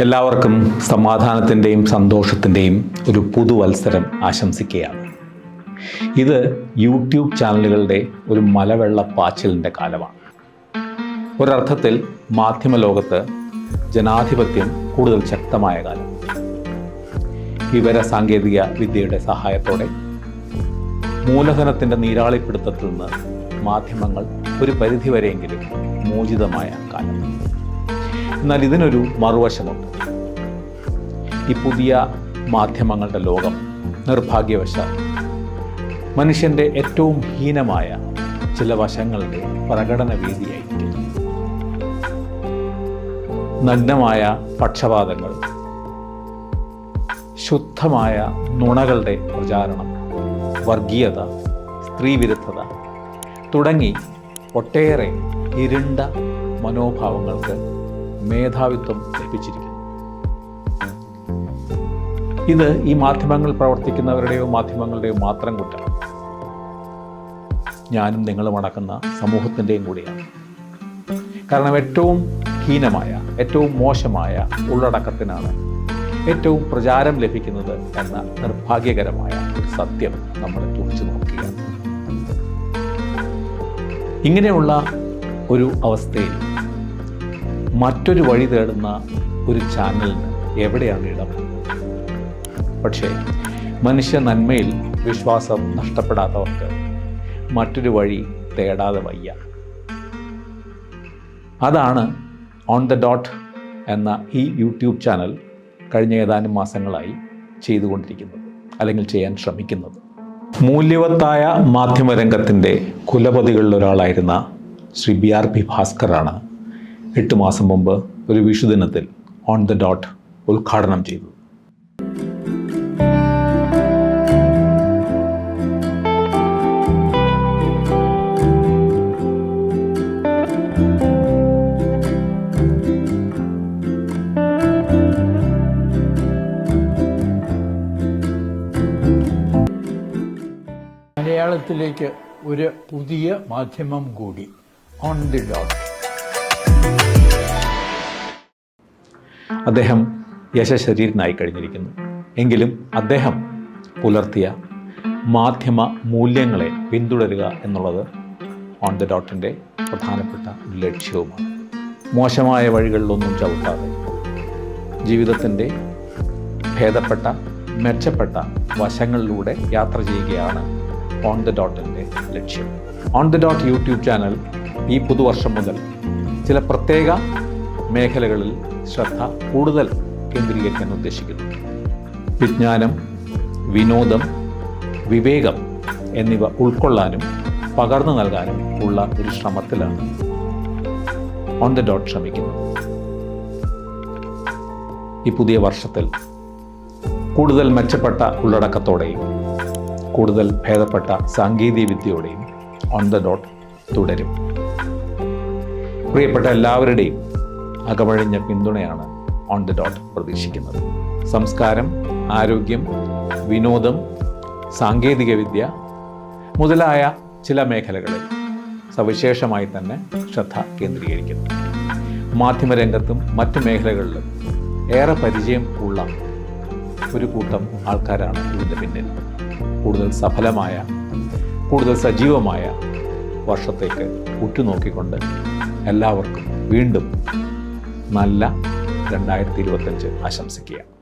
എല്ലാവർക്കും സമാധാനത്തിൻ്റെയും സന്തോഷത്തിൻ്റെയും ഒരു പുതുവത്സരം ആശംസിക്കുകയാണ്. ഇത് യൂട്യൂബ് ചാനലുകളുടെ ഒരു മലവെള്ള പാച്ചിലിൻ്റെ കാലമാണ്. ഒരർത്ഥത്തിൽ മാധ്യമ ലോകത്ത് ജനാധിപത്യം കൂടുതൽ ശക്തമായ കാലം. വിവര സാങ്കേതിക വിദ്യയുടെ സഹായത്തോടെ മൂലധനത്തിൻ്റെ നീരാളിപ്പിടുത്തത്തിൽ നിന്ന് മാധ്യമങ്ങൾ ഒരു പരിധിവരെയെങ്കിലും മോചിതമായ കാലം. എന്നാൽ ഇതിനൊരു മറുവശമുണ്ട്. ഈ പുതിയ മാധ്യമങ്ങളുടെ ലോകം നിർഭാഗ്യവശാൽ മനുഷ്യൻ്റെ ഏറ്റവും ഹീനമായ ചില വശങ്ങളുടെ പ്രകടന വേദിയായിരിക്കുന്നു. നഗ്നമായ പക്ഷപാതങ്ങൾ, ശുദ്ധമായ നുണകളുടെ പ്രചാരണം, വർഗീയത, സ്ത്രീവിരുദ്ധത തുടങ്ങി ഒട്ടേറെ ഇരുണ്ട മനോഭാവങ്ങൾക്ക് മേധാവിത്വം ലഭിച്ചിരിക്കുന്നു. ഇത് ഈ മാധ്യമങ്ങൾ പ്രവർത്തിക്കുന്നവരുടെയോ മാധ്യമങ്ങളുടെയോ മാത്രം കുറ്റമാണ്. ഞാനും നിങ്ങളും അടക്കുന്ന സമൂഹത്തിൻ്റെയും കൂടിയാണ്. കാരണം ഏറ്റവും ഹീനമായ, ഏറ്റവും മോശമായ ഉള്ളടക്കത്തിനാണ് ഏറ്റവും പ്രചാരം ലഭിക്കുന്നത് എന്ന നിർഭാഗ്യകരമായ ഒരു സത്യം നമ്മൾ തുറച്ചു നോക്കുകയാണ്. ഇങ്ങനെയുള്ള ഒരു അവസ്ഥയിൽ മറ്റൊരു വഴി തേടുന്ന ഒരു ചാനലിന് എവിടെയാണ് ഇടം? പക്ഷേ മനുഷ്യ നന്മയിൽ വിശ്വാസം നഷ്ടപ്പെടാത്തവർക്ക് മറ്റൊരു വഴി തേടാതെ വയ്യ. അതാണ് ഓൺ ദ ഡോട്ട് എന്ന ഈ യൂട്യൂബ് ചാനൽ കഴിഞ്ഞ ഏതാനും മാസങ്ങളായി ചെയ്തുകൊണ്ടിരിക്കുന്നത്, അല്ലെങ്കിൽ ചെയ്യാൻ ശ്രമിക്കുന്നത്. മൂല്യവത്തായ മാധ്യമരംഗത്തിൻ്റെ കുലപതികളിലൊരാളായിരുന്ന ശ്രീ BRP ഭാസ്കറാണ് 8 മാസം മുമ്പ് ഒരു വിഷുദിനത്തിൽ ഓൺ ദ ഡോട്ട് ഉദ്ഘാടനം ചെയ്തത്. മലയാളത്തിലേക്ക് ഒരു പുതിയ മാധ്യമം കൂടി, ഓൺ ദി ഡോട്ട്. അദ്ദേഹം യശശരീരനായി കഴിഞ്ഞിരിക്കുന്നു. എങ്കിലും അദ്ദേഹം പുലർത്തിയ മാധ്യമ മൂല്യങ്ങളെ പിന്തുടരുക എന്നുള്ളത് ഓൺ ദ ഡോട്ടിൻ്റെ പ്രധാനപ്പെട്ട ഒരു ലക്ഷ്യവുമാണ്. മോശമായ വഴികളിലൊന്നും ചവിട്ടാതെ ജീവിതത്തിൻ്റെ ഭേദപ്പെട്ട മെച്ചപ്പെട്ട വശങ്ങളിലൂടെ യാത്ര ചെയ്യുകയാണ് ഓൺ ദ ഡോട്ടിൻ്റെ ലക്ഷ്യം. On the dot YouTube channel ഈ പുതുവർഷം മുതൽ ചില പ്രത്യേക മേഖലകളിൽ ശ്രദ്ധ കൂടുതൽ കേന്ദ്രീകരിക്കാൻ ഉദ്ദേശിക്കുന്നു. വിജ്ഞാനം, വിനോദം, വിവേകം എന്നിവ ഉൾക്കൊള്ളാനും പകർന്നു നൽകാനും ഉള്ള ഒരു ശ്രമത്തിലാണ് ഓൺ ദ ഡോട്ട് ശ്രമിക്കുന്നത്. ഈ പുതിയ വർഷത്തിൽ കൂടുതൽ മെച്ചപ്പെട്ട ഉള്ളടക്കത്തോടെയും കൂടുതൽ ഭേദപ്പെട്ട സാങ്കേതിക വിദ്യയോടെയും ഓൺ ദ ഡോട്ട് തുടരും. പ്രിയപ്പെട്ട എല്ലാവരുടെയും അകമഴിഞ്ഞ പിന്തുണയാണ് ഓൺ ദ ഡോട്ട് പ്രതീക്ഷിക്കുന്നത്. സംസ്കാരം, ആരോഗ്യം, വിനോദം, സാങ്കേതിക വിദ്യ മുതലായ ചില മേഖലകളിൽ സവിശേഷമായി തന്നെ ശ്രദ്ധ കേന്ദ്രീകരിക്കുന്നു. മാധ്യമരംഗത്തും മറ്റു മേഖലകളിലും ഏറെ പരിചയം ഉള്ള ഒരു കൂട്ടം ആൾക്കാരാണ് ഇതിൻ്റെ പിന്നിൽ. കൂടുതൽ സഫലമായ, കൂടുതൽ സജീവമായ വർഷത്തേക്ക് ഉറ്റുനോക്കിക്കൊണ്ട് എല്ലാവർക്കും വീണ്ടും നല്ല 2025 ആശംസിക്കുകയാണ്.